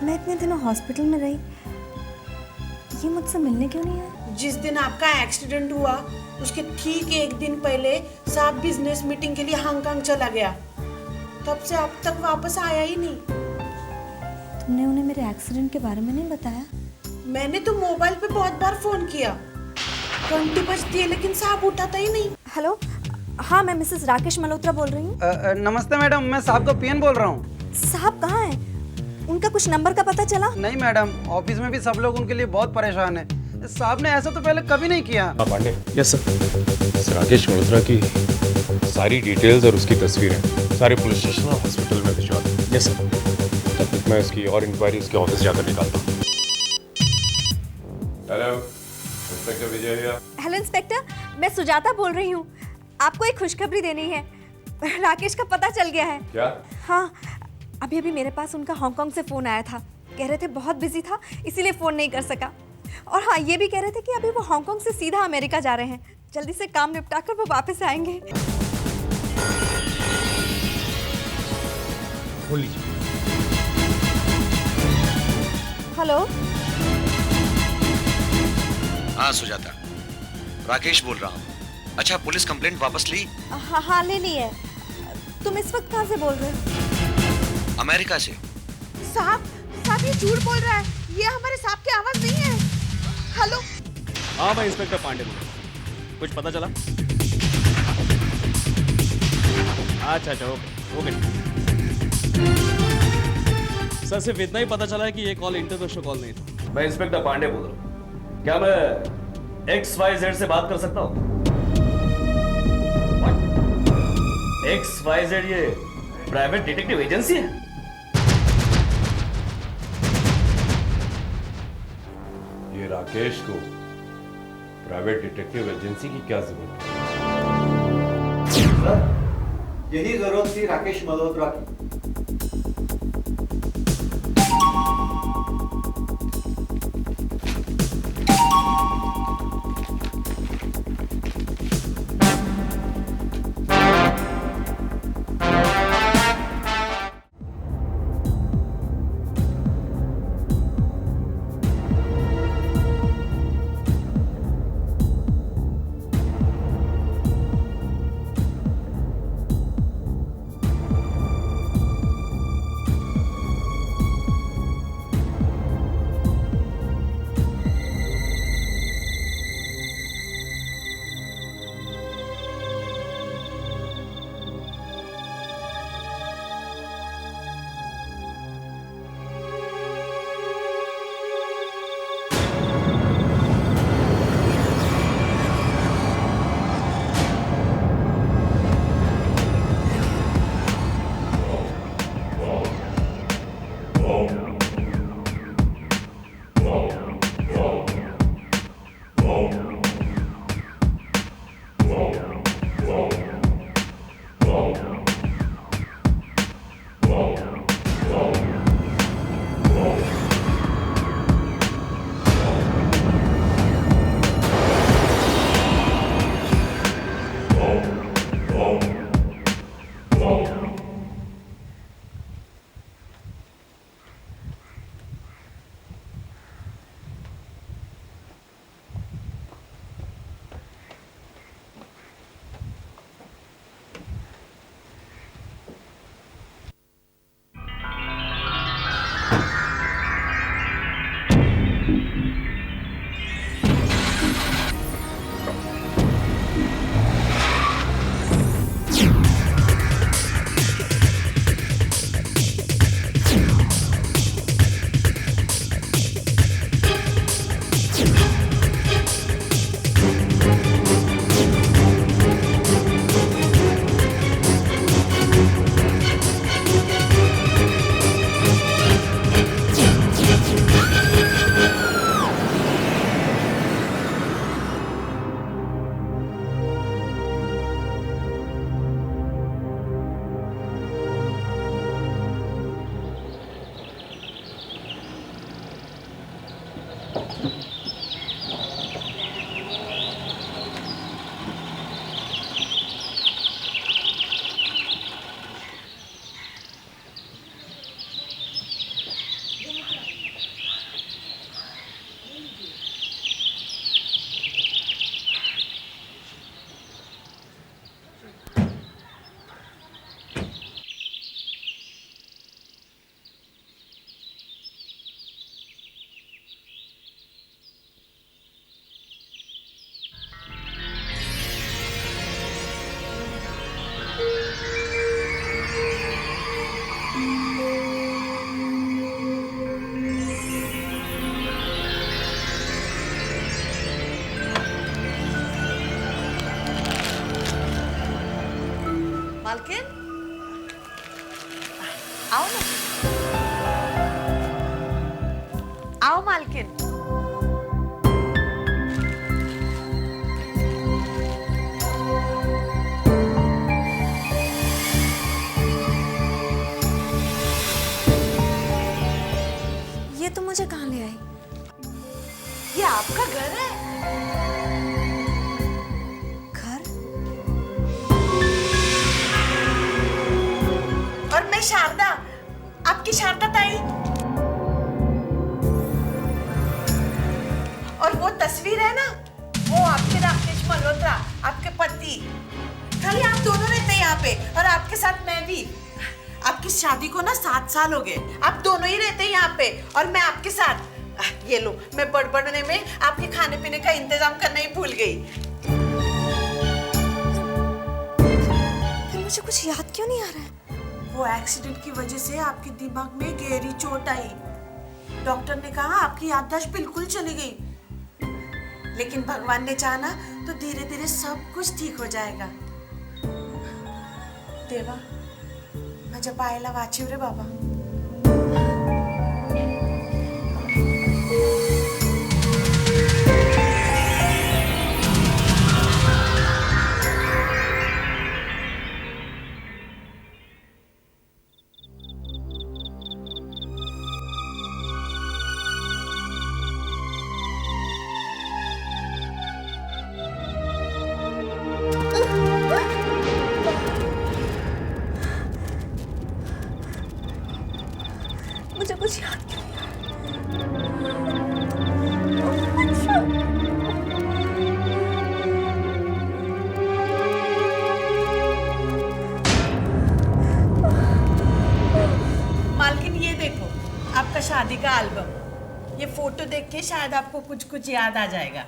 मैं इतने दिनों हॉस्पिटल में रही, ये मुझसे मिलने क्यों नहीं आया? जिस दिन आपका एक्सीडेंट हुआ उसके ठीक एक दिन पहले साहब बिजनेस मीटिंग के लिए हांगकांग चला गया। तब से अब तक वापस आया ही नहीं। तुमने उन्हें मेरे एक्सीडेंट के बारे में नहीं बताया? मैंने तो मोबाइल पे बहुत बार फोन किया, घंटी बजती है लेकिन साहब उठाता ही नहीं। हेलो, हाँ मैं मिसेस राकेश मल्होत्रा बोल रही हूँ। नमस्ते मैडम, मैं साहब का पीएन बोल रहा हूँ। साहब कहाँ हैं? उनका कुछ नंबर का पता चला? नहीं मैडम, ऑफिस में भी सब लोग उनके लिए बहुत परेशान हैं। साहब ने ऐसा तो पहले कभी नहीं किया। पांडे। Yes sir. राकेश मल्होत्रा की सारी डिटेल्स और उसकी तस्वीरें सारे पुलिस स्टेशन और हॉस्पिटल में भिजवा दो। Yes sir. तब तक मैं उसकी और इंक्वायरी उसके ऑफिस जाकर निकालता हूँ। हेलो, इंस्पेक्टर विजय भैया। हेलो इंस्पेक्टर, मैं सुजाता बोल रही हूँ। आपको एक खुशखबरी देनी है। राकेश का पता चल गया है। क्या? हाँ, अभी अभी मेरे पास उनका हांगकांग से फ़ोन आया था। कह रहे थे बहुत बिजी था इसीलिए फ़ोन नहीं कर सका। और हाँ, ये भी कह रहे थे कि अभी वो हांगकांग से सीधा अमेरिका जा रहे हैं। जल्दी से काम निपटा कर वो वापस आएंगे। खोल लीजिए। हेलो। हाँ सुजाता, राकेश बोल रहा हूँ। अच्छा, पुलिस कंप्लेंट वापस ली? हाँ ले ली है। तुम इस वक्त कहाँ से बोल रहे हो? अमेरिका से। साहब ये झूठ बोल रहा है, ये हमारे साहब की आवाज नहीं है। हेलो। हाँ मैं इंस्पेक्टर पांडे बोल रहा हूँ। कुछ पता चला? अच्छा ओके। सर सिर्फ इतना ही पता चला है कि ये कॉल इंटरनेशनल कॉल नहीं था। मैं इंस्पेक्टर पांडे बोल रहा हूँ। क्या मैं XYZ से बात कर सकता हूँ? XYZ ये प्राइवेट डिटेक्टिव एजेंसी है? ये राकेश को प्राइवेट डिटेक्टिव एजेंसी की क्या जरूरत है? सर, यही जरूरत थी राकेश मल्होत्रा की। ये तुम मुझे कहाँ ले आई? ये आपका घर है? घर? और मैं शारदा, आपकी शारदा ताई। और वो तस्वीर है ना, वो आपके राकेश मल्होत्रा, आपके पति। खाली आप दोनों रहते हैं यहाँ पे, और आपके साथ मैं भी। आपकी शादी को ना 7 साल हो गए, आप दोनों ही रहते हैं यहाँ पे, और मैं आपके साथ। ये लो, मैं बड़बड़ने में आपके खाने पीने का इंतजाम करना ही भूल गई। फिर मुझे कुछ याद क्यों नहीं आ रहा है? वो एक्सीडेंट की वजह से आपके दिमाग में गहरी चोट आई। डॉक्टर ने कहा आपकी याददाश्त बिल्कुल चली गई, लेकिन भगवान ने चाहा तो धीरे धीरे सब कुछ ठीक हो जाएगा। देवा, माझ्या पायाला वाचिव रे बाबा। मुझे कुछ याद क्यों नहीं आ रहा? मालकिन, ये देखो आपका शादी का एल्बम। ये फोटो देख के शायद आपको कुछ कुछ याद आ जाएगा।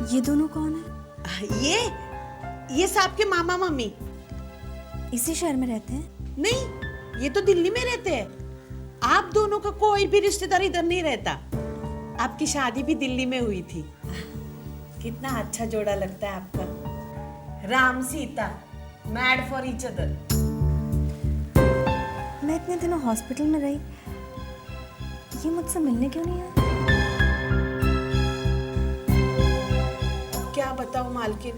ये दोनों कौन है? ये साहब के मामा मम्मी। इसी शहर में रहते हैं? नहीं, ये तो दिल्ली में रहते हैं। आप दोनों का कोई भी रिश्तेदार इधर नहीं रहता। आपकी शादी भी दिल्ली में हुई थी। कितना अच्छा जोड़ा लगता है आपका, Ram Sita, mad for each other. मैं इतने दिनों हॉस्पिटल में रही, ये मुझसे मिलने क्यों नहीं आया? क्या बताऊं मालकिन,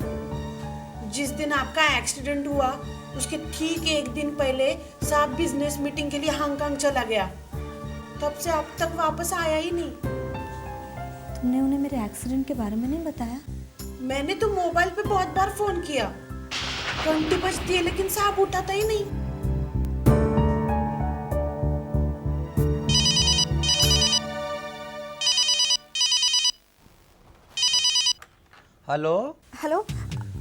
जिस दिन आपका एक्सीडेंट हुआ उसके ठीक 1 दिन पहले साहब बिजनेस मीटिंग के लिए हांगकांग चला गया। तब से अब तक वापस आया ही नहीं। तुमने उन्हें मेरे एक्सीडेंट के बारे में नहीं बताया? मैंने तो मोबाइल पे बहुत बार फोन किया, घंटी बजती है लेकिन साहब उठाता ही नहीं। हेलो। हेलो,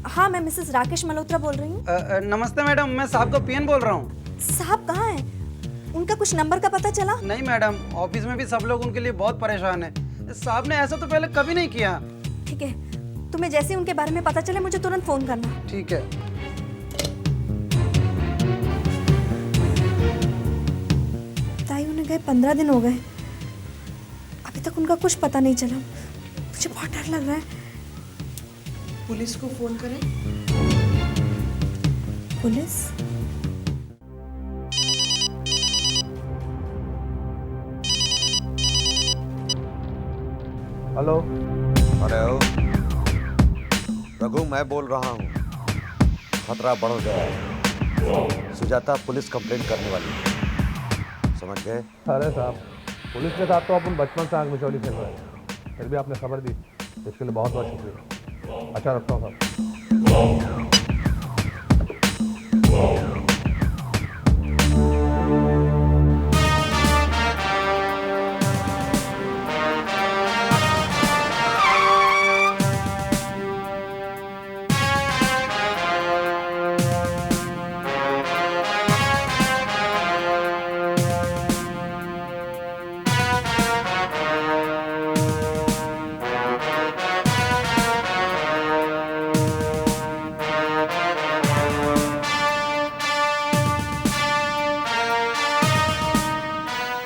हाँ मैं मिसेस राकेश मल्होत्रा बोल रही हूँ। नमस्ते मैडम, मैं साहब का पीएन बोल रहा हूँ। साहब कहाँ हैं? उनका कुछ नंबर का पता चला? नहीं मैडम, ऑफिस में भी सब लोग उनके लिए बहुत परेशान हैं। साहब ने ऐसा तो पहले कभी नहीं किया। ठीक है, तुम्हें जैसे ही उनके बारे में पता चले मुझे तुरंत फोन करना। ठीक है। ताई उन्हें गए 15 दिन हो गए, अभी तक उनका कुछ पता नहीं चला। मुझे बहुत डर लग रहा है। पुलिस को फोन करें? पुलिस? हेलो। हेलो, रघु मैं बोल रहा हूँ। खतरा बढ़ गया है। सुजाता पुलिस कंप्लेंट करने वाली है, समझ गए? अरे साहब, पुलिस के साथ तो अपन बचपन से आग मिचौली खेल रहे हैं, फिर भी आपने खबर दी, इसके लिए बहुत बहुत शुक्रिया। अच्छा, रखता हूँ साहब।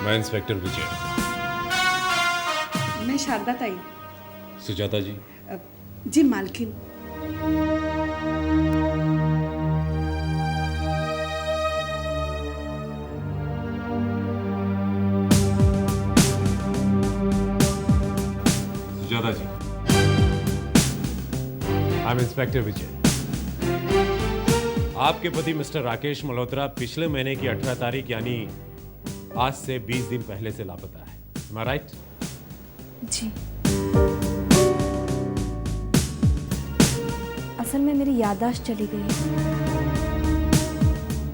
मैं इंस्पेक्टर विजय। मैं शारदा ताई। सुजाता जी। जी मालकिन, इंस्पेक्टर विजय। आपके पति मिस्टर राकेश मल्होत्रा पिछले महीने की 18 तारीख यानी आज से 20 दिन पहले से लापता है। Am I right? जी। असल में मेरी याददाश्त चली गई है।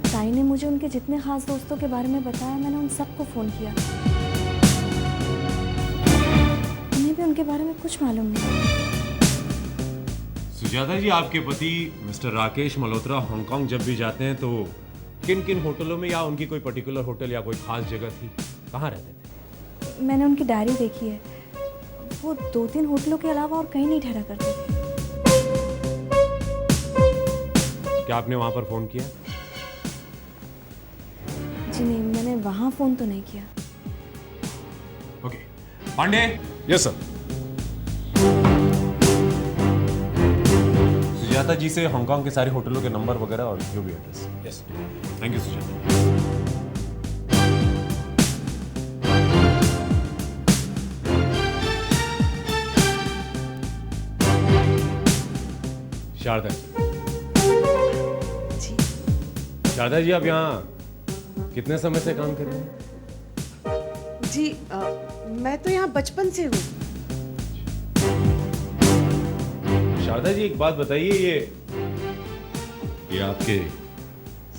ताई ने मुझे उनके जितने खास दोस्तों के बारे में बताया, मैंने उन सबको फ़ोन किया। उन्हें भी उनके बारे में कुछ मालूम नहीं। सुजाता जी, आपके पति मिस्टर राकेश मल्होत्रा हांगकांग जब भी जाते हैं तो किन किन होटलों में, या उनकी कोई पर्टिकुलर होटल या कोई खास जगह थी, कहाँ रहते थे? मैंने उनकी डायरी देखी है। वो 2-3 होटलों के अलावा और कहीं नहीं ठहरा करते थे। क्या आपने वहां पर फोन किया? जी नहीं, मैंने वहाँ फ़ोन तो नहीं किया। Okay, Pandey. Yes sir. Sujata ji से हांगकांग के सारे होटलों के नंबर वगैरह और जो भी address. Yes. Thank you Sujata. Sharda ji. Sharda ji, आप यहाँ कितने समय से काम कर रहे हैं? जी मैं तो यहाँ बचपन से हूँ। शारदा जी, एक बात बताइए, ये आपके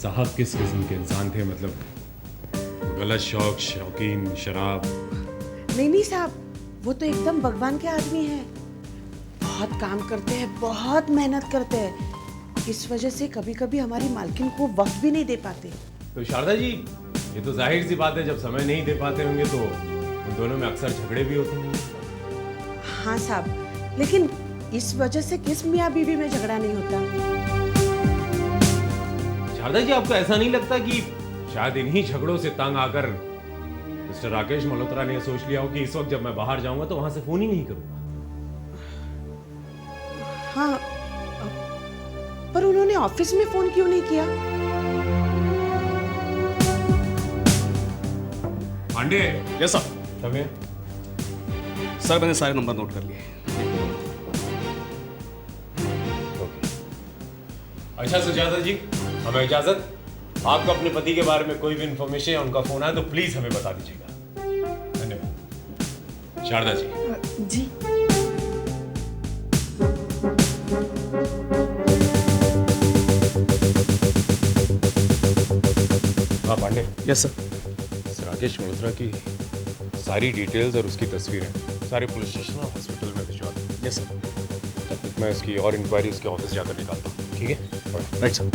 साहब किस किस्म के इंसान थे? मतलब गलत शौक, शौकीन, शराब? नहीं साहब, वो तो एकदम भगवान के आदमी हैं। बहुत काम करते हैं, बहुत मेहनत करते हैं। इस वजह से कभी कभी हमारी मालकिन को वक्त भी नहीं दे पाते। तो शारदा जी, ये तो जाहिर सी बात है, जब समय नहीं दे पाते होंगे तो उन दोनों में अक्सर झगड़े भी होते होंगे। हाँ साहब, लेकिन इस वजह से किस मियाँ बीवी में झगड़ा नहीं होता। शारदा जी, आपको ऐसा नहीं लगता कि शायद इन्हीं झगड़ों से तंग आकर मिस्टर राकेश मल्होत्रा ने सोच लिया हो कि इस वक्त जब मैं बाहर जाऊंगा तो वहां से फोन ही नहीं करूंगा? हाँ, पर उन्होंने ऑफिस में फोन क्यों नहीं किया? पांडे। Yes sir. कम है। सर, मैंने सारे नंबर नोट कर लिए। अच्छा सुजाता जी, हमें इजाजत। आपको अपने पति के बारे में कोई भी इंफॉर्मेशन या उनका फोन आए तो प्लीज हमें बता दीजिएगा। धन्यवाद। शारदा जी। जी। हाँ पांडे। Yes sir. इस राकेश मल्होत्रा की सारी डिटेल्स और उसकी तस्वीरें सारे पुलिस स्टेशन और हॉस्पिटल में भिजवा दो। Yes sir. तब तक मैं इसकी और इंक्वायरी उसके ऑफिस जाकर निकालता हूँ, ठीक है? Right sir.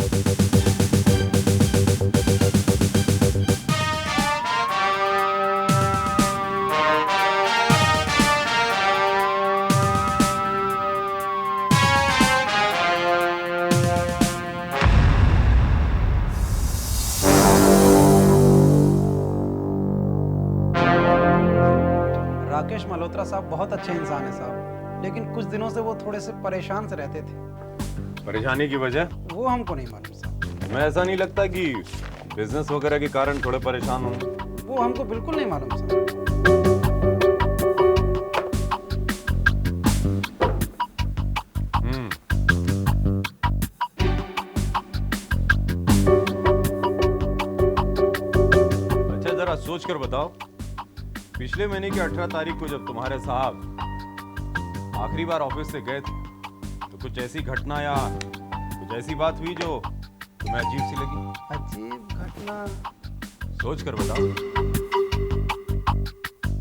राकेश मल्होत्रा साहब बहुत अच्छे इंसान है साहब, लेकिन कुछ दिनों से वो थोड़े से परेशान से रहते थे। परेशानी की वजह? वो हमको नहीं मालूम साहब। हमें ऐसा नहीं लगता कि बिजनेस वगैरह के कारण थोड़े परेशान होंगे? वो हमको बिल्कुल नहीं मालूम साहब। अच्छा, जरा सोच कर बताओ, पिछले महीने की 18 तारीख को जब तुम्हारे साहब आखिरी बार ऑफिस से गए थे तो कुछ ऐसी घटना या कुछ ऐसी बात हुई जो तुम्हें अजीब सी लगी? अजीब घटना? सोच कर बताओ।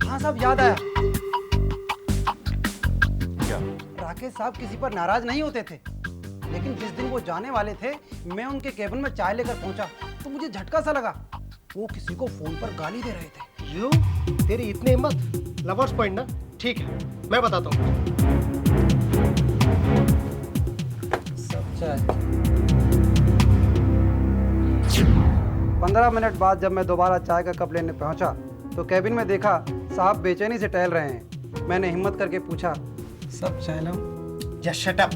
हाँ साहब, याद आया। क्या? राकेश साहब किसी पर नाराज नहीं होते थे, लेकिन जिस दिन वो जाने वाले थे, मैं उनके केबिन में चाय लेकर पहुंचा तो मुझे झटका सा लगा। वो किसी को फोन पर गाली दे रहे थे। यू, तेरी इतनी हिम्मत। लवर्स पॉइंट ना? ठीक है, मैं बताता हूँ। सब चाय। 15 मिनट बाद जब मैं दोबारा चाय का कप लेने पहुंचा तो केबिन में देखा साहब बेचैनी से टहल रहे हैं। मैंने हिम्मत करके पूछा, सब चाय लाऊं? Just shut up.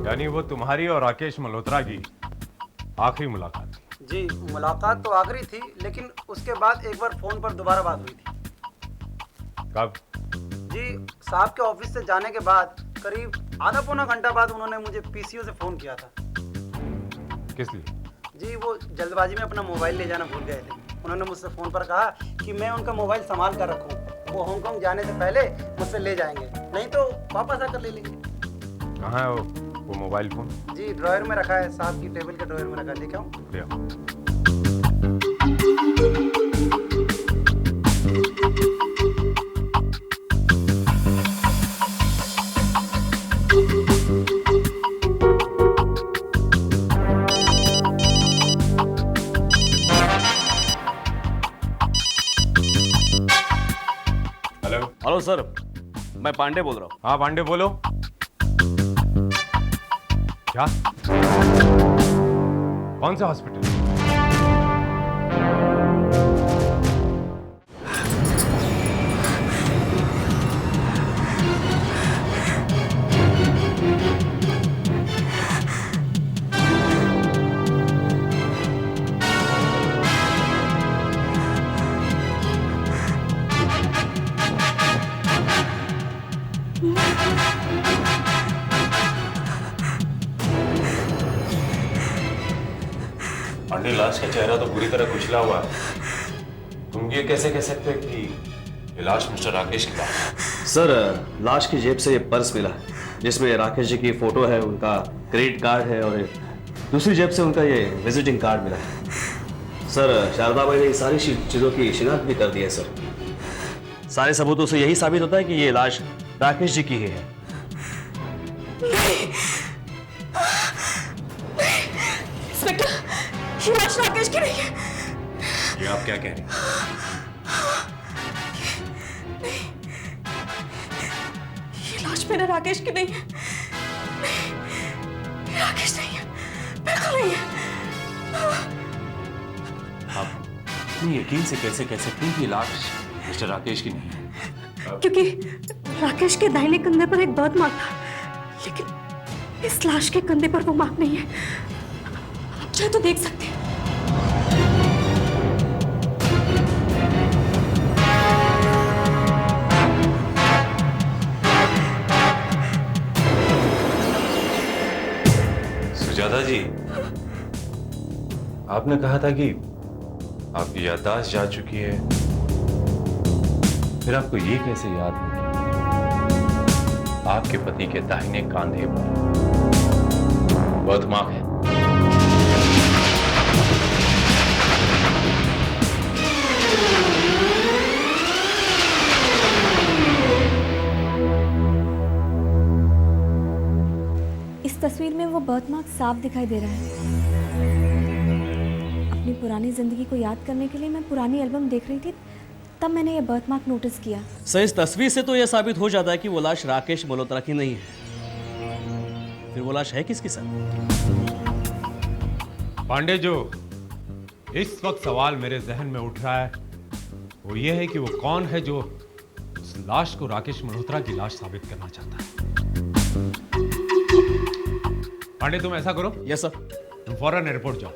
यानी वो तुम्हारी और राकेश मल्होत्रा की आखिरी मुलाकात थी? जी, मुलाकात तो आखिरी थी, लेकिन उसके बाद एक बार फोन पर दोबारा बात हुई थी। कब? जी साहब के ऑफिस से जाने के बाद करीब आधा पौना घंटा बाद उन्होंने मुझे पीसीओ से फ़ोन किया था। किस लिए? जी वो जल्दबाजी में अपना मोबाइल ले जाना भूल गए थे। उन्होंने मुझसे फ़ोन पर कहा कि मैं उनका मोबाइल संभाल कर रखूं, वो हांगकांग जाने से पहले मुझसे ले जाएंगे, नहीं तो वापस आकर ले लेंगे। कहाँ है वो मोबाइल फोन? जी ड्रॉयर में रखा है, साहब की टेबल के ड्रॉयर में रखा है, लेके आऊँ? ले आओ। हेलो सर, मैं पांडे बोल रहा हूँ। हाँ पांडे बोलो। क्या? कौन सा हॉस्पिटल? पांडे, लाश का चेहरा तो बुरी तरह कुचला हुआ है। तुम ये कैसे कह सकते हो कि ये लाश मिस्टर राकेश की लाश? सर, लाश की जेब से ये पर्स मिला है जिसमें राकेश जी की फोटो है, उनका क्रेडिट कार्ड है और दूसरी जेब से उनका ये विजिटिंग कार्ड मिला है। सर, शारदा भाई ने इन सारी चीज़ों की शिनाख्त भी कर दी है सर। सारे सबूतों से यही साबित होता है कि ये लाश राकेश जी की ही है। इंस्पेक्टर, ये लाश राकेश की नहीं है। ये आप क्या कह रही हैं? ये लाश मेरे राकेश की नहीं है। नहीं, राकेश नहीं है, बिल्कुल नहीं है। आप इतनी यकीन से कैसे कह सकती हैं कि ये लाश मिस्टर राकेश की नहीं है? क्योंकि राकेश के दाहिने कंधे पर एक बर्थ मार्क था, लेकिन इस लाश के कंधे पर वो मार्क नहीं है। आप चाहे तो देख सकते हैं। सुजाता जी, आपने कहा था कि आपकी याददाश्त जा चुकी है, फिर आपको ये कैसे याद है आपके पति के दाहिने कांधे पर बर्थ मार्क है? इस तस्वीर में वो बर्थ मार्क साफ दिखाई दे रहा है। अपनी पुरानी जिंदगी को याद करने के लिए मैं पुरानी एल्बम देख रही थी, तब मैंने ये बर्थ मार्क नोटिस किया। सर, इस तस्वीर से तो यह साबित हो जाता है कि वो लाश राकेश मल्होत्रा की नहीं है। फिर वो लाश है किसकी सर? पांडे, जो इस वक्त सवाल मेरे जहन में उठ रहा है वो ये है कि वो कौन है जो उस लाश को राकेश मल्होत्रा की लाश साबित करना चाहता है। पांडे, तुम ऐसा करो। Yes sir. तुम फौरन एयरपोर्ट जाओ।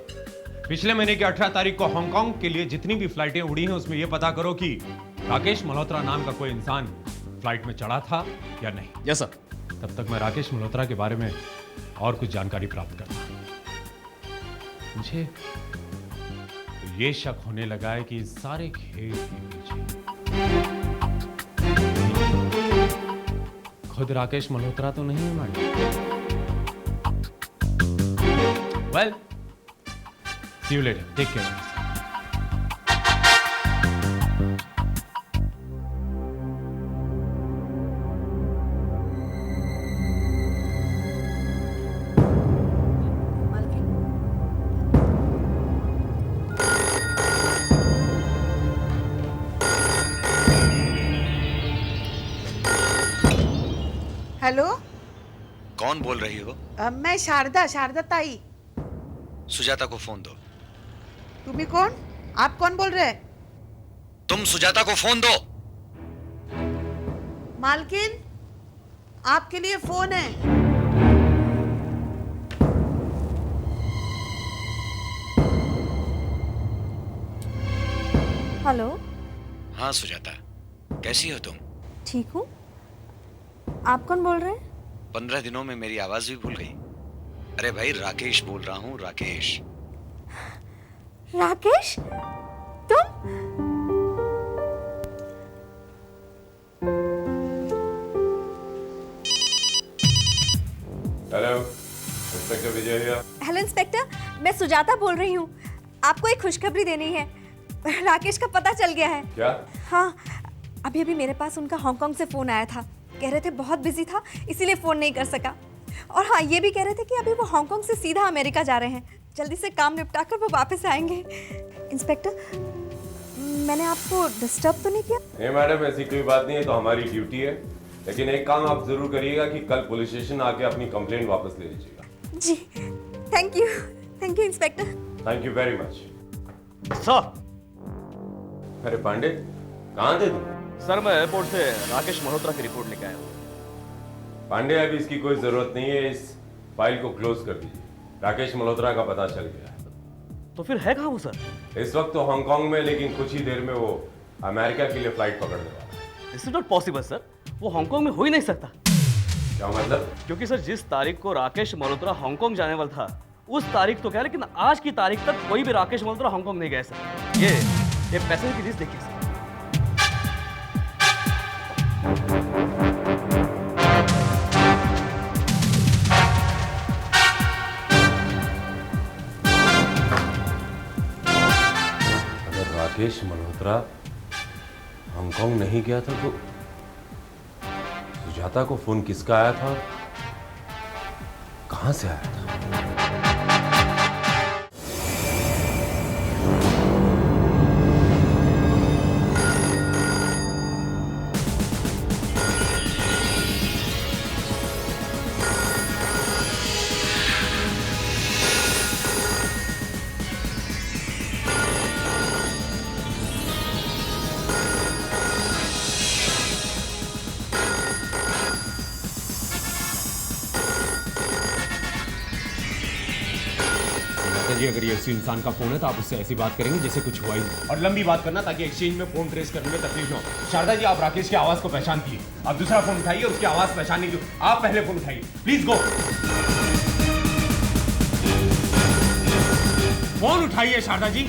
पिछले महीने की 18 तारीख को हांगकांग के लिए जितनी भी फ्लाइटें उड़ी हैं उसमें यह पता करो कि राकेश मल्होत्रा नाम का कोई इंसान फ्लाइट में चढ़ा था या नहीं। Yes sir. तब तक मैं राकेश मल्होत्रा के बारे में और कुछ जानकारी प्राप्त करता हूं। मुझे तो ये शक होने लगा है कि इस सारे खेल के पीछे खुद राकेश मल्होत्रा तो नहीं है madam. Well, see you later. Take care. Hello, कौन बोल रही हो? मैं शारदा ताई। सुजाता को फोन दो। तुम्ही कौन? आप कौन बोल रहे हैं? तुम सुजाता को फोन दो। मालकिन, आपके लिए फोन है। हेलो। हाँ सुजाता, कैसी हो तुम? ठीक हूँ। आप कौन बोल रहे हैं? 15 दिनों में मेरी आवाज भी भूल गई? अरे भाई राकेश बोल रहा हूँ, राकेश। राकेश, तुम? हेलो, इंस्पेक्टर विजय भैया। हेलो इंस्पेक्टर, मैं सुजाता बोल रही हूँ। आपको एक खुशखबरी देनी है। राकेश का पता चल गया है। क्या? हाँ, अभी अभी मेरे पास उनका हांगकांग से फ़ोन आया था। कह रहे थे बहुत बिजी था, इसीलिए फ़ोन नहीं कर सका। और हाँ, ये भी कह रहे थे कि अभी वो हांगकांग से सीधा अमेरिका जा रहे हैं। जल्दी से काम निपटा कर वो वापस आएंगे। इंस्पेक्टर, मैंने आपको डिस्टर्ब तो नहीं किया? नहीं मैडम, ऐसी कोई बात नहीं है, तो हमारी ड्यूटी है। लेकिन एक काम आप जरूर करिएगा कि कल पुलिस स्टेशन आके अपनी कंप्लेंट वापस ले लीजिएगा। जी, thank you inspector. Thank you very much. Sir. अरे पांडे, कहाँ थे तुम? सर मैं एयरपोर्ट से राकेश मल्होत्रा की रिपोर्ट लेके आया हूँ। पांडे, अभी इसकी कोई जरूरत नहीं है। इस फाइल को क्लोज कर दीजिए। राकेश मल्होत्रा का पता चल गया है। तो फिर है कहाँ वो सर? इस वक्त तो हांगकांग में, लेकिन कुछ ही देर में वो अमेरिका के लिए फ्लाइट पकड़ने वाला है। This is not possible sir, वो हांगकांग में हो ही नहीं सकता। क्या मतलब? क्योंकि सर जिस तारीख को राकेश मल्होत्रा हांगकांग जाने वाला था, उस तारीख तो क्या, लेकिन आज की तारीख तक कोई भी राकेश मल्होत्रा हांगकांग नहीं गया सर। ये पैसे की लिस्ट देखिए सर। अगर राकेश मल्होत्रा हांगकांग नहीं गया था तो सुजाता को फोन किसका आया था, कहां से आया था? जी अगर ये उसी इंसान का फोन है तो आप उससे ऐसी बात करेंगे जैसे कुछ हुआ ही नहीं, और लंबी बात करना ताकि एक्सचेंज में फोन ट्रेस करने में तकलीफ ना हो। शारदा जी, आप राकेश की आवाज को पहचानती है, आप दूसरा फोन उठाइए, उसकी आवाज पहचानने की आप पहले फोन उठाइए, प्लीज गो। फोन उठाइए शारदा जी।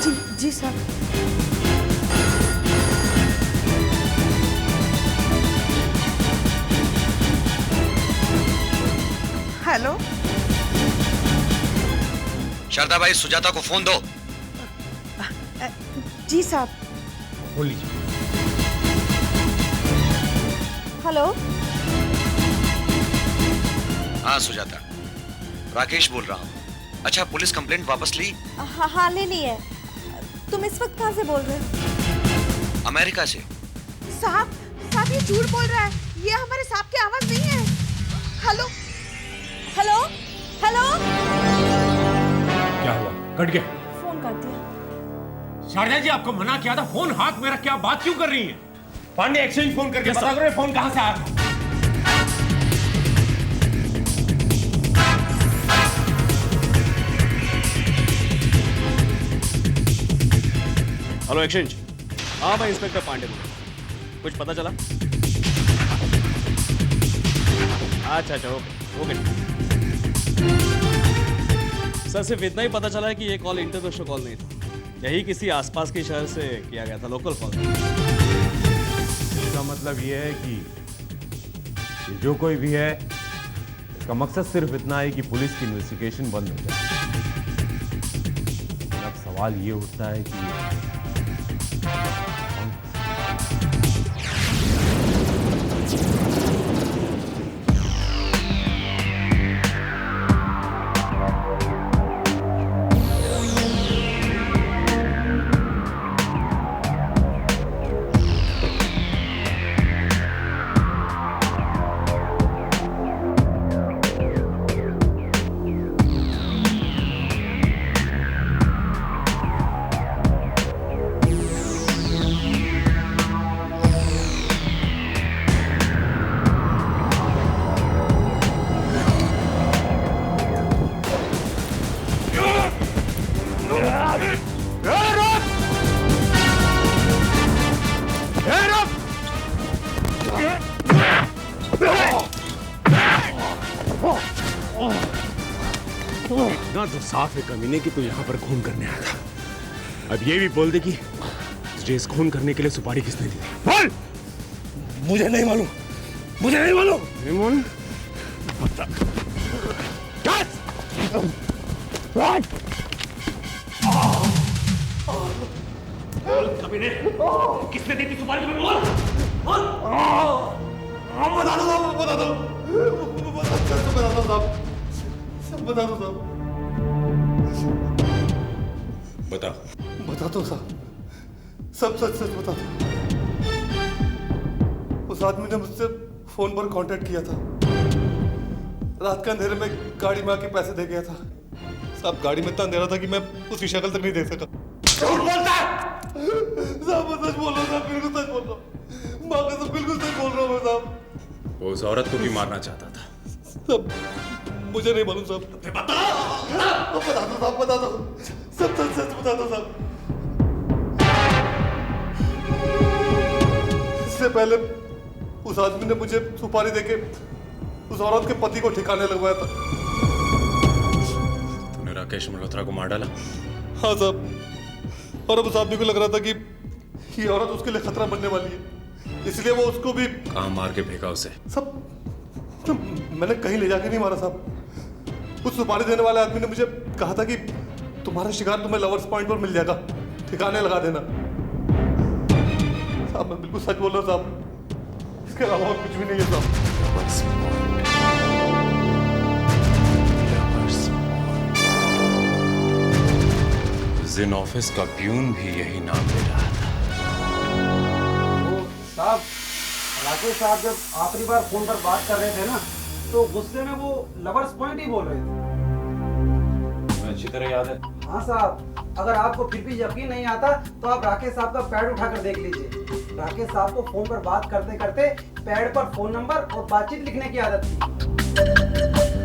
जी जी सर। हेलो शारदा भाई, सुजाता को फोन दो। जी साहब। फोन लीजिए। हेलो। हाँ सुजाता, राकेश बोल रहा हूँ। अच्छा, पुलिस कंप्लेंट वापस ली? हाँ ले ली है। तुम इस वक्त कहाँ से बोल रहे हो? अमेरिका से। साहब ये झूठ बोल रहा है, ये हमारे साहब की आवाज नहीं है। Hello hello hello. क्या हुआ? कट गया? फोन कर दिया। शारदा जी, आपको मना किया था, फोन हाथ में रख के आप बात क्यों कर रही हैं? पांडे, एक्सचेंज फोन करके पता करो फोन कहां से आया था। Hello exchange. हाँ मैं इंस्पेक्टर पांडे बोल रहा हूँ। कुछ पता चला? अच्छा ओके। सर सिर्फ इतना ही पता चला है कि ये कॉल इंटरनेशनल कॉल नहीं था, यही किसी आसपास के शहर से किया गया था, लोकल कॉल। इसका मतलब ये है कि जो कोई भी है, इसका मकसद सिर्फ इतना है कि पुलिस की इन्वेस्टिगेशन बंद हो जाए। अब सवाल ये उठता है कि इतना तो साफ है कमीने कि तू यहाँ पर खून करने आया था। अब ये भी बोल दे कि तुझे इस खून करने के लिए सुपारी किसने दी? बोल। मुझे नहीं मालूम, मुझे नहीं मालूम। नहीं मालूम? बता। कमीने, किसने दी थी सुपारी तुम्हें? बोल, बोल। बता दो साहब, बता दो, बता दो साहब, बता दो साहब, बता दो साहब, सब सच सच बता दो। उस आदमी ने मुझसे फोन पर कांटेक्ट किया था, रात के अंधेरे में गाड़ी में आके पैसे दे गया था साहब। गाड़ी में इतना अंधेरा था कि मैं उसकी शक्ल तक नहीं देख सका। झूठ बोलता है साहब, मैं सच बोल रहा हूँ साहब, बिल्कुल सच बोल रहा हूँ, माँ कसम बिल्कुल सच बोल रहा हूँ मैं साहब। वो उस औरत को भी मारना चाहता था साहब, मुझे नहीं मालूम साहब। बता दो साहब, बता दो, सब सच सच बता दो साहब। इससे पहले उस आदमी ने मुझे सुपारी देके उस औरत के पति को ठिकाने लगवाया था। तूने राकेश मल्होत्रा को मार डाला? हाँ साहब, और अब उस आदमी को लग रहा था कि ये औरत उसके लिए खतरा बनने वाली है, इसलिए वो उसको भी कहाँ मार के फेंका उसे? सब मैंने कहीं ले जाके नहीं मारा साहब। उस सुपारी देने वाले आदमी ने मुझे कहा था कि तुम्हारा शिकार तुम्हें लवर्स पॉइंट पर मिल जाएगा, ठिकाने लगा देना। साहब मैं बिल्कुल सच बोल रहा हूँ साहब, इसके अलावा और कुछ भी नहीं है साहब। जिन ऑफिस का प्यून भी यही नाम ले रहा था। तो साहब, राकेश साहब जब आखिरी बार फोन पर बात कर रहे थे ना, तो गुस्से में वो लवर्स पॉइंट ही बोल रहे थे। तुम्हें अच्छी तरह याद है? हाँ साहब, अगर आपको फिर भी यकीन नहीं आता तो आप राकेश साहब का पैड उठाकर देख लीजिए। राकेश साहब को फोन पर बात करते करते पैड पर फोन नंबर और बातचीत लिखने की आदत थी।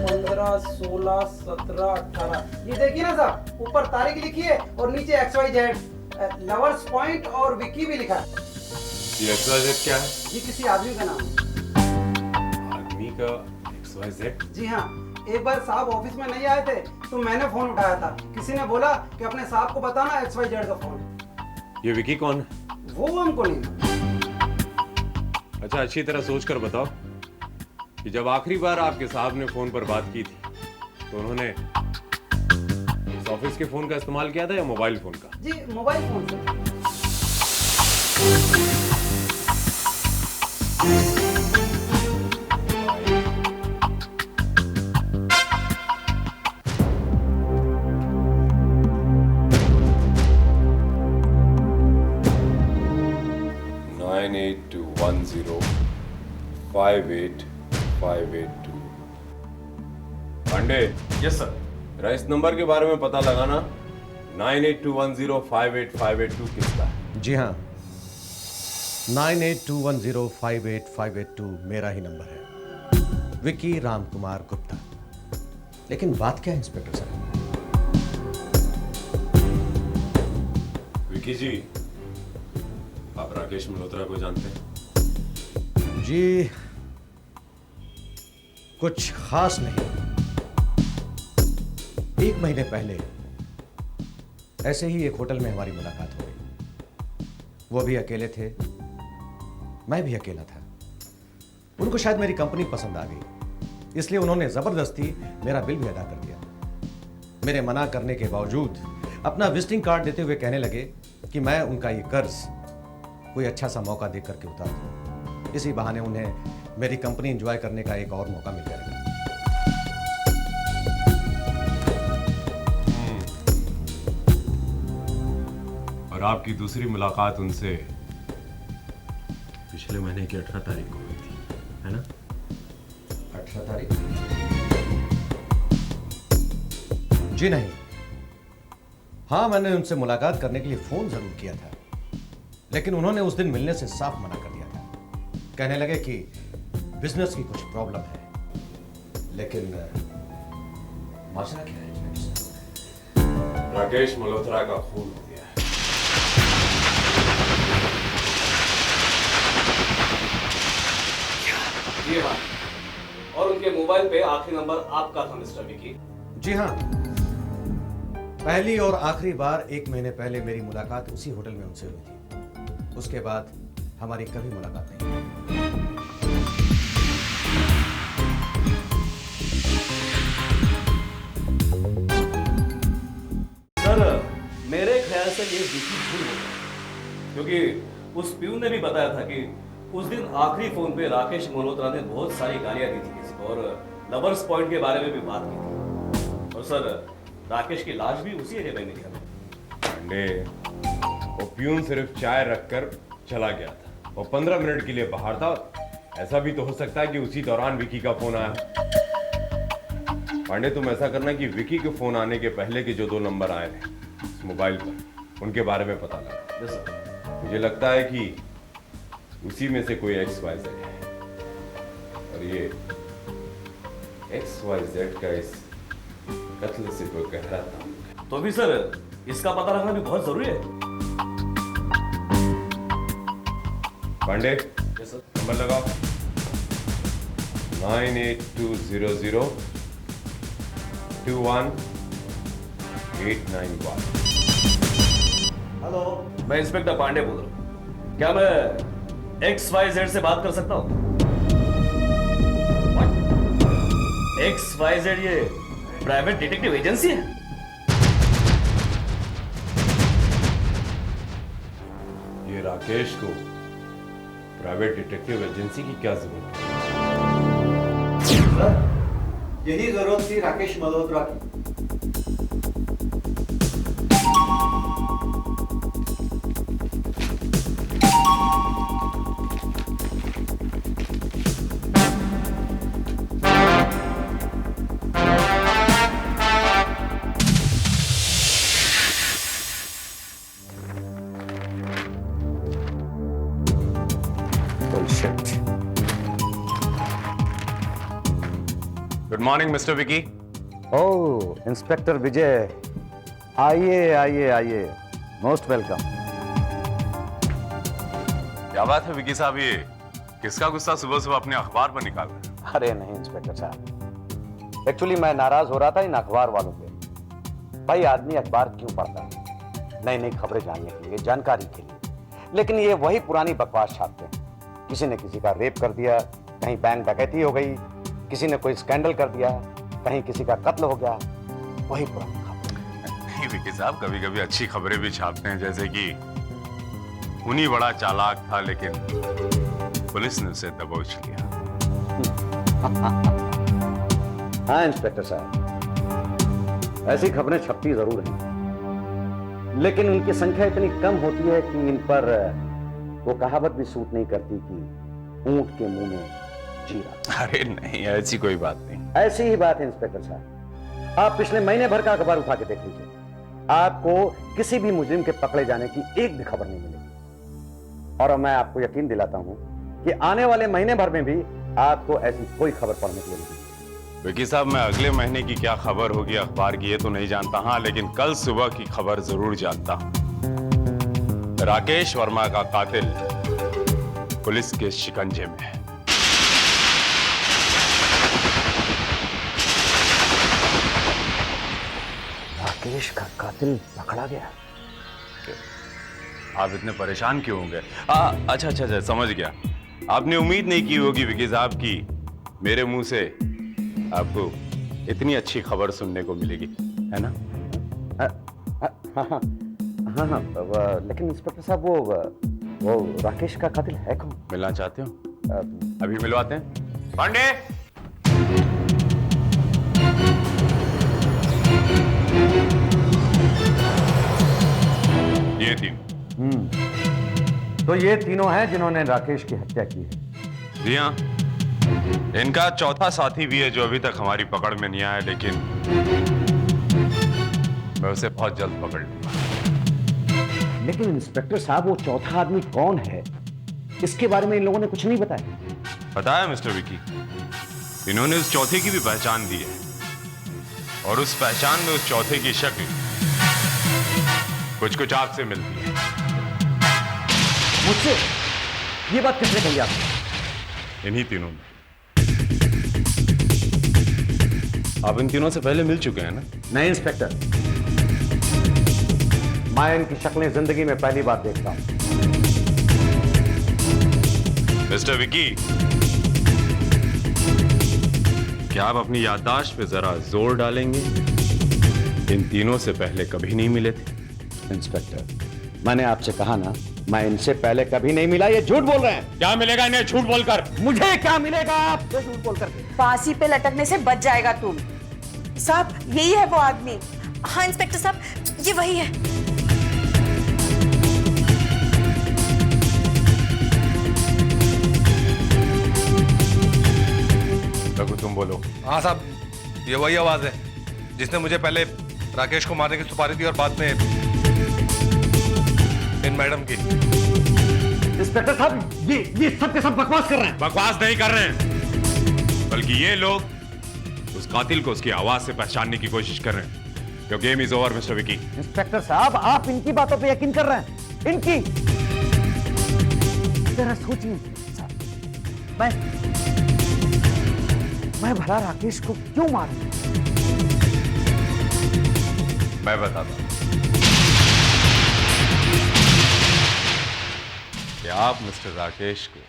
15, 16, 17, 18, ये देखिए ना साहब, ऊपर तारीख लिखी है और नीचे XYZ, लवर्स पॉइंट और विकी भी लिखा है। ये XYZ क्या है? ये किसी आदमी का नाम है। आदमी का XYZ? जी हाँ, एक बार साहब ऑफिस में नहीं आए थे तो मैंने फोन उठाया था। किसी ने बोला कि अपने साहब को बताना XYZ का फोन है। ये विकी कौन है? वो हमको नहीं। अच्छा, अच्छी तरह सोच कर बताओ कि जब आखिरी बार आपके साहब ने फोन पर बात की थी तो उन्होंने इस ऑफिस के फोन का इस्तेमाल किया था या मोबाइल फोन का? जी मोबाइल फोन से। पांडे। Yes sir. जरा इस नंबर के बारे में पता लगाना, 9821058582 किसका है? जी हाँ, 9821058582 मेरा ही नंबर है, विकी राम कुमार गुप्ता। लेकिन बात क्या है इंस्पेक्टर साहब? विकी जी, आप राकेश मल्होत्रा को जानते हैं? जी कुछ खास नहीं। 1 महीने पहले ऐसे ही एक होटल में हमारी मुलाकात हो गई। वो भी अकेले थे, मैं भी अकेला था। उनको शायद मेरी कंपनी पसंद आ गई, इसलिए उन्होंने जबरदस्ती मेरा बिल भी अदा कर दिया। मेरे मना करने के बावजूद अपना विजिटिंग कार्ड देते हुए कहने लगे कि मैं उनका ये कर्ज कोई अच्छा सा मौका देख करके उतार दूं। इसी बहाने उन्हें मेरी कंपनी एंजॉय करने का एक और मौका मिल जाएगा। और आपकी दूसरी मुलाकात उनसे पिछले महीने की 18 तारीख को हुई थी, है ना? 18 तारीख? जी नहीं। हाँ, मैंने उनसे मुलाकात करने के लिए फोन जरूर किया था, लेकिन उन्होंने उस दिन मिलने से साफ मना कर दिया था। कहने लगे कि बिजनेस की कुछ प्रॉब्लम है। लेकिन मसला क्या है? राकेश मल्होत्रा का खून हो गया है। ये बात, और उनके मोबाइल पे आखिरी नंबर आपका था मिस्टर विकी? जी हाँ, पहली और आखिरी बार 1 महीने पहले मेरी मुलाकात उसी होटल में उनसे हुई थी। उसके बाद हमारी कभी मुलाकात नहीं हुई। सर, मेरे ख्याल से ये विकी भूल हो गया, क्योंकि उस प्यून ने भी बताया था कि उस दिन आखिरी फोन पे राकेश मल्होत्रा ने बहुत सारी गालियां दी थी किसी को और लवर्स पॉइंट के बारे में भी बात की थी। और सर, राकेश की लाश भी उसी एरिया में मिली है। पांडे, वो प्यून सिर्फ चाय रखकर चला गया था। वो 15 मिनट के लिए बाहर था। ऐसा भी तो हो सकता है कि उसी दौरान विकी का फोन आया। पांडे, तुम ऐसा करना कि विकी के फोन आने के पहले के जो 2 नंबर आए थे इस मोबाइल पर, उनके बारे में पता लगा। मुझे लगता है कि उसी में से कोई XYZ है और ये XYZ का इस कत्ल से कोई गहरा ताल्लुक है। तो भी सर, इसका पता लगना भी बहुत जरूरी है। Pandey, yes sir. नंबर लगाओ 98200 21891। हेलो, मैं इंस्पेक्टर पांडे बोल रहा हूँ। क्या मैं XYZ से बात कर सकता हूँ? XYZ ये प्राइवेट डिटेक्टिव एजेंसी है? ये राकेश को प्राइवेट डिटेक्टिव एजेंसी की क्या जरूरत है? सर, यही जरूरत थी राकेश मल्होत्रा की। Good morning mister Vicky. Oh, inspector Vijay, आइए आइए आइए, मोस्ट वेलकम। क्या बात है विकी साहब, ये किसका गुस्सा सुबह सुबह अपने अखबार पर निकाल रहे हैं? अरे नहीं इंस्पेक्टर साहब, एक्चुअली मैं नाराज हो रहा था इन अखबार वालों पे। भाई, आदमी अखबार क्यों पढ़ता है? नई नई खबरें जानने के लिए, जानकारी के लिए। लेकिन ये वही पुरानी बकवास छापते हैं। किसी ने किसी का रेप कर दिया, कहीं बैंक डकैती हो गई, किसी ने कोई स्कैंडल कर दिया, कहीं किसी का कत्ल हो गया, वही पुरानी खबर। नहीं विकी साहब, कभी कभी अच्छी खबरें भी छापते हैं, जैसे कि उन्हीं बड़ा चालाक था लेकिन पुलिस ने उसे दबोच लिया। हाँ इंस्पेक्टर साहब, ऐसी खबरें छपती जरूर हैं, लेकिन उनकी संख्या इतनी कम होती है कि इन पर वो कहावत भी सूट नहीं करती कि ऊंट के मुंह में जीरा। अरे नहीं, ऐसी कोई बात नहीं। ऐसी ही बात है इंस्पेक्टर साहब। आप पिछले महीने भर का अखबार उठा के देख लीजिए, आपको किसी भी मुजरिम के पकड़े जाने की एक भी खबर नहीं मिलेगी। और मैं आपको यकीन दिलाता हूं कि आने वाले महीने भर में भी आपको ऐसी कोई खबर पढ़ने के लिए नहीं मिलेगी। विकी साहब, मैं अगले महीने की क्या खबर होगी अखबार की ये तो नहीं जानता, हाँ लेकिन कल सुबह की खबर जरूर जानता हूं। राकेश वर्मा का कातिल पुलिस के शिकंजे में है। राकेश का कातिल पकड़ा गया? आप इतने परेशान क्यों होंगे? अच्छा अच्छा अच्छा, समझ गया। आपने उम्मीद नहीं की होगी विकी साहब की मेरे मुंह से आपको इतनी अच्छी खबर सुनने को मिलेगी, है ना? हाँ, लेकिन इंस्पेक्टर साहब, वो राकेश का कातिल है कौन? मिलना चाहते हो? अभी मिलवाते हैं। पांडे, ये तीन। तो ये तीनों हैं जिन्होंने राकेश की हत्या की है? जी हाँ, इनका चौथा साथी भी है जो अभी तक हमारी पकड़ में नहीं आया, लेकिन मैं उसे बहुत जल्द पकड़ लूंगा। लेकिन इंस्पेक्टर साहब, वो चौथा आदमी कौन है, इसके बारे में इन लोगों ने कुछ नहीं बताया। बताया मिस्टर विकी, इन्होंने उस चौथे की भी पहचान दी है और उस पहचान में उस चौथे की शक्ल कुछ कुछ आग से मिलती है। मुझसे ये बात किसने कही आपने? इन्हीं तीनों ने। आप इन तीनों से पहले मिल चुके हैं ना? नहीं इंस्पेक्टर, मैं इनकी शक्लें जिंदगी में पहली बार देख रहा हूं। मिस्टर विकी, क्या आप अपनी याददाश्त पे जरा जोर डालेंगे? इन तीनों से पहले कभी नहीं मिले थे। इंस्पेक्टर, मैंने आपसे कहा ना, मैं इनसे पहले कभी नहीं मिला। ये झूठ बोल रहे हैं। क्या मिलेगा इन्हें झूठ बोलकर? मुझे क्या मिलेगा आपसे झूठ बोलकर? फांसी पे लटकने से बच जाएगा तुम। साहब, यही है वो आदमी। हाँ इंस्पेक्टर साहब, ये वही है। रघु, तुम बोलो। हाँ साहब, ये वही आवाज है जिसने मुझे पहले राकेश को मारने की सुपारी दी और बाद में इन मैडम की। इंस्पेक्टर साहब, ये सब के सब बकवास कर रहे हैं। बकवास नहीं कर रहे हैं, बल्कि ये लोग उस कातिल को उसकी आवाज से पहचानने की कोशिश कर रहे हैं। Your game is over mister Vicky. Inspector साहब, आप इनकी बातों पे यकीन कर रहे हैं? इनकी जरा सोचिए साहब, मैं भला राकेश को क्यों मारूं? मैं बताता हूं कि आप मिस्टर राकेश को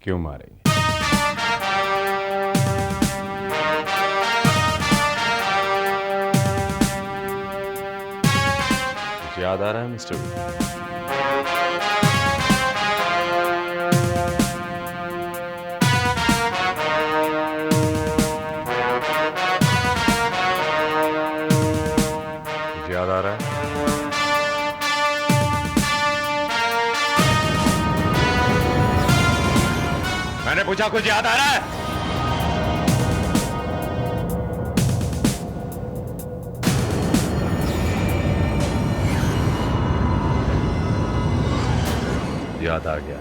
क्यों मारेंगे। कुछ याद आ रहा है मिस्टर विकी? याद आ रहा है? मैंने पूछा कुछ याद आ रहा है? याद आ गया।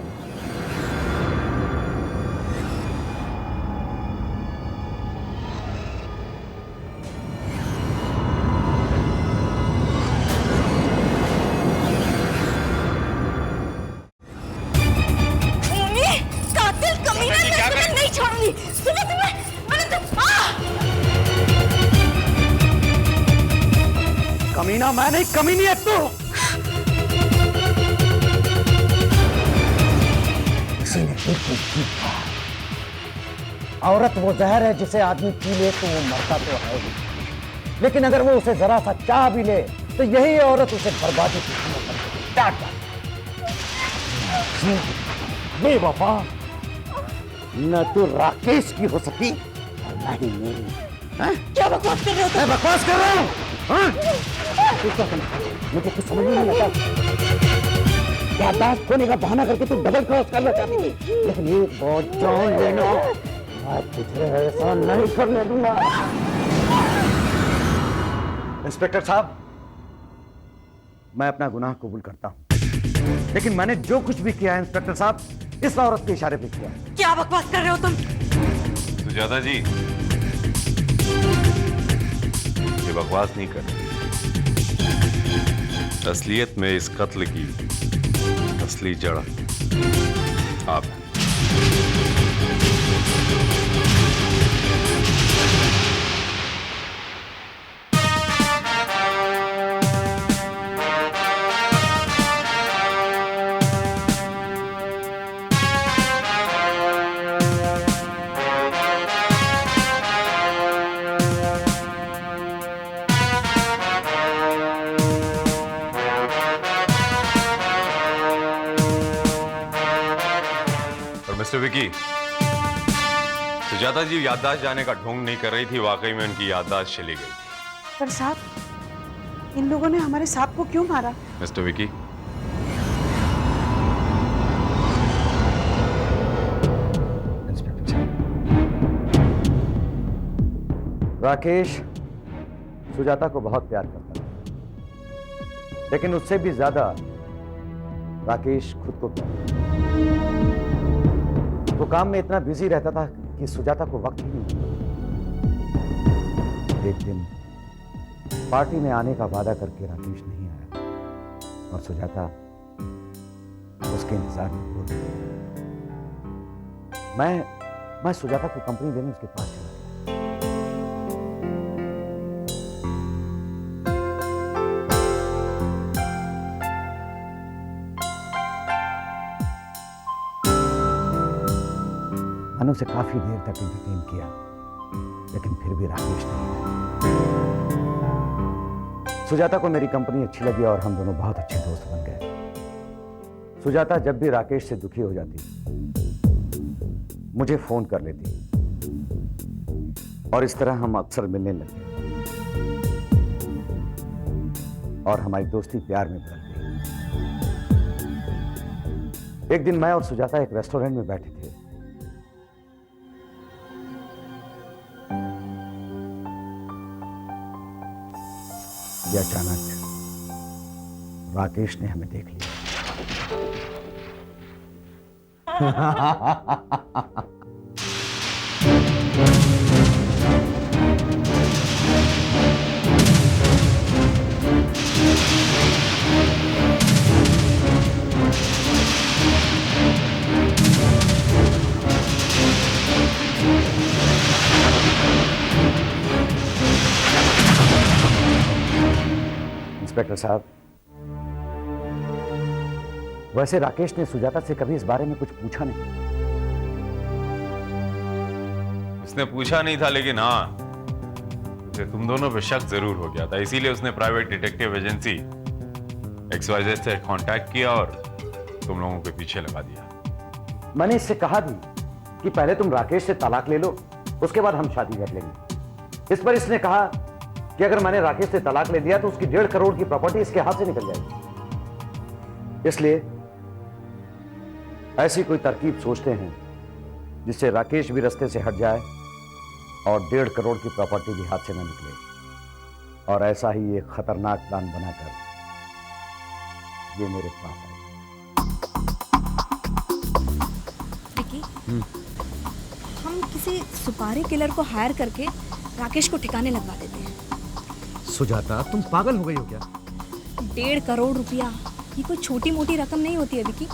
कमीना मैं नहीं, कमीनी है तू। किसी ने बिल्कुल ठीक कहा, औरत वो जहर है जिसे आदमी पी ले तो वो मरता तो है ही, लेकिन अगर वो उसे जरा सा चाह भी ले तो यही औरत उसे बर्बादी की बेवफा। न तू राकेश की हो सकी और न ही मेरी। क्या बकवास कर रहे हो? मैं बकवास कर रहा हूँ? मुझे कुछ समझ नहीं आता। याददाश्त खोने का बहाना करके तू डबल क्रॉस करना चाहती थी, लेकिन एक बहुत जान लेना, मैं तुझे ऐसा नहीं करने दूंगा। इंस्पेक्टर साहब, मैं अपना गुनाह कबूल करता हूं, लेकिन मैंने जो कुछ भी किया है इंस्पेक्टर साहब, इस औरत के इशारे पे किया। क्या बकवास कर रहे हो तुम? सुजाता जी, ये बकवास नहीं कर रहे। असलियत में इस कत्ल की असली जड़ आप हैं। मिस्टर विकी, सुजाता जी याददाश्त जाने का ढोंग नहीं कर रही थी, वाकई में उनकी याददाश्त चली गई। पर साहब, इन लोगों ने हमारे साहब को क्यों मारा? मिस्टर विकी, इंस्पेक्टर साहब, राकेश सुजाता को बहुत प्यार करता था, लेकिन उससे भी ज्यादा राकेश खुद को प्यार करता। वो काम में इतना बिजी रहता था कि सुजाता को वक्त ही नहीं मिला। एक दिन पार्टी में आने का वादा करके राकेश नहीं आया और सुजाता उसके इंतजार में बोल रही। मैं मैं सुजाता को कंपनी देने उसके पास चला गया। मैंने उसे काफी देर तक एंटरटेन किया, लेकिन फिर भी राकेश नहीं आया। सुजाता को मेरी कंपनी अच्छी लगी और हम दोनों बहुत अच्छे दोस्त बन गए। सुजाता जब भी राकेश से दुखी हो जाती, मुझे फोन कर लेती और इस तरह हम अक्सर मिलने लगे और हमारी दोस्ती प्यार में बदल गई। एक दिन मैं और सुजाता एक रेस्टोरेंट में बैठे थे। ये अचानक राकेश ने हमें देख लिया। इंस्पेक्टर साहब, वैसे राकेश ने सुजाता से कभी इस बारे में कुछ पूछा नहीं। उसने पूछा नहीं था, लेकिन हाँ, उसे तुम दोनों पे शक जरूर हो गया था। इसीलिए उसने प्राइवेट डिटेक्टिव एजेंसी XYZ से कांटेक्ट किया और तुम लोगों के पीछे लगा दिया। मैंने इससे कहा भी कि पहले तुम राकेश से तलाक ले लो, उसके बाद हम शादी कर लेंगे। इस पर इसने कहा कि अगर मैंने राकेश से तलाक ले लिया तो उसकी 1.5 करोड़ की प्रॉपर्टी इसके हाथ से निकल जाएगी। इसलिए ऐसी कोई तरकीब सोचते हैं जिससे राकेश भी रास्ते से हट जाए और 1.5 करोड़ की प्रॉपर्टी भी हाथ से न निकले। और ऐसा ही एक खतरनाक प्लान बनाकर ये मेरे पास आए। विकी, हम किसी सुपारी किलर को हायर करके राकेश को ठिकाने लगवा देते हैं। सुजाता, तुम पागल हो गई हो क्या? 1.5 करोड़ रुपया, ये कोई छोटी मोटी रकम नहीं होती है विकी।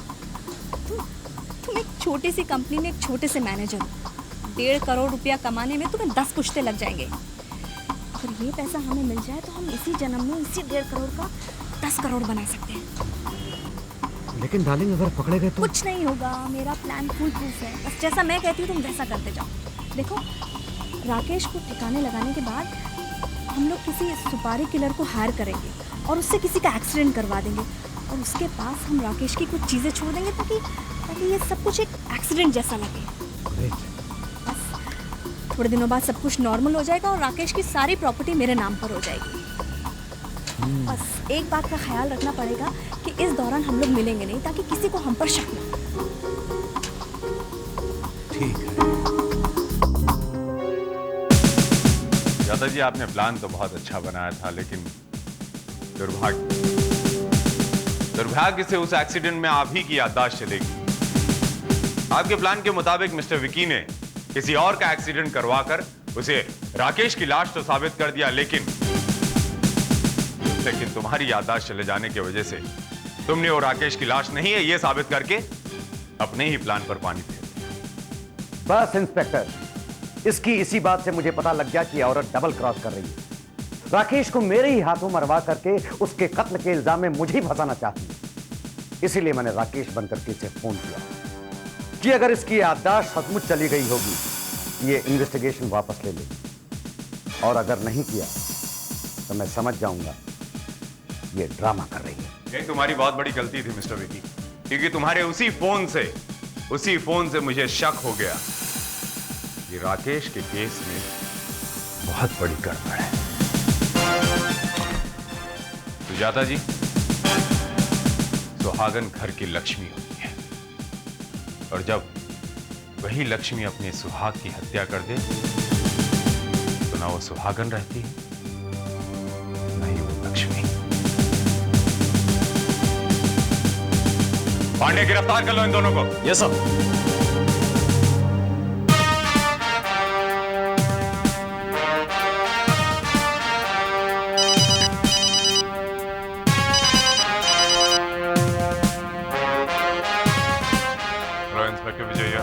तुम एक छोटी सी कंपनी में एक छोटे से मैनेजर हो। 1.5 करोड़ रुपया कमाने में तुम्हें 10 पुश्ते लग जाएंगे। अगर ये पैसा हमें मिल जाए तो हम इसी जन्म में इसी 1.5 करोड़ का 10 करोड़ बना सकते हैं। लेकिन डार्लिंग, अगर पकड़े गए तो? कुछ नहीं होगा, मेरा प्लान फुल प्रूफ है। बस जैसा मैं कहती हूँ तुम वैसा करते जाओ। देखो, राकेश को ठिकाने लगाने के बाद हम लोग किसी सुपारी किलर को हायर करेंगे और उससे किसी का एक्सीडेंट करवा देंगे और उसके पास हम राकेश की कुछ चीज़ें छोड़ देंगे ताकि ये सब कुछ एक एक्सीडेंट जैसा लगे। बस थोड़े दिनों बाद सब कुछ नॉर्मल हो जाएगा और राकेश की सारी प्रॉपर्टी मेरे नाम पर हो जाएगी। बस एक बात का ख्याल रखना पड़ेगा कि इस दौरान हम लोग मिलेंगे नहीं ताकि किसी को हम पर शक न हो। ठीक है। दादाजी, आपने प्लान तो बहुत अच्छा बनाया था, लेकिन दुर्भाग्य से उस एक्सीडेंट में आप ही की याददाश्त चलेगी। आपके प्लान के मुताबिक मिस्टर विकी ने किसी और का एक्सीडेंट करवाकर उसे राकेश की लाश तो साबित कर दिया, लेकिन तुम्हारी याददाश्त चले जाने की वजह से तुमने वो राकेश की लाश नहीं है ये साबित करके अपने ही प्लान पर पानी फेर दिया। बस इंस्पेक्टर, इसकी इसी बात से मुझे पता लग गया कि औरत डबल क्रॉस कर रही है। राकेश को मेरे ही हाथों मरवा करके उसके कत्ल के इल्जाम में मुझे ही फंसाना चाहती है। इसीलिए मैंने राकेश बनकर के इसे फोन किया कि अगर इसकी याददाश्त सचमुच चली गई होगी ये इन्वेस्टिगेशन वापस ले लेगी, और अगर नहीं किया तो मैं समझ जाऊंगा ये ड्रामा कर रही है। ये तुम्हारी बहुत बड़ी गलती थी मिस्टर विकी, क्योंकि तुम्हारे उसी फोन से मुझे शक हो गया कि राकेश के केस में बहुत बड़ी गड़बड़ है। सुजाता जी, सुहागन घर की लक्ष्मी होती है, और जब वही लक्ष्मी अपने सुहाग की हत्या कर दे तो ना वो सुहागन रहती है, ना ही वो लक्ष्मी। पांडे, गिरफ्तार कर लो इन दोनों को। Yes sir. इंस्पेक्टर विजया,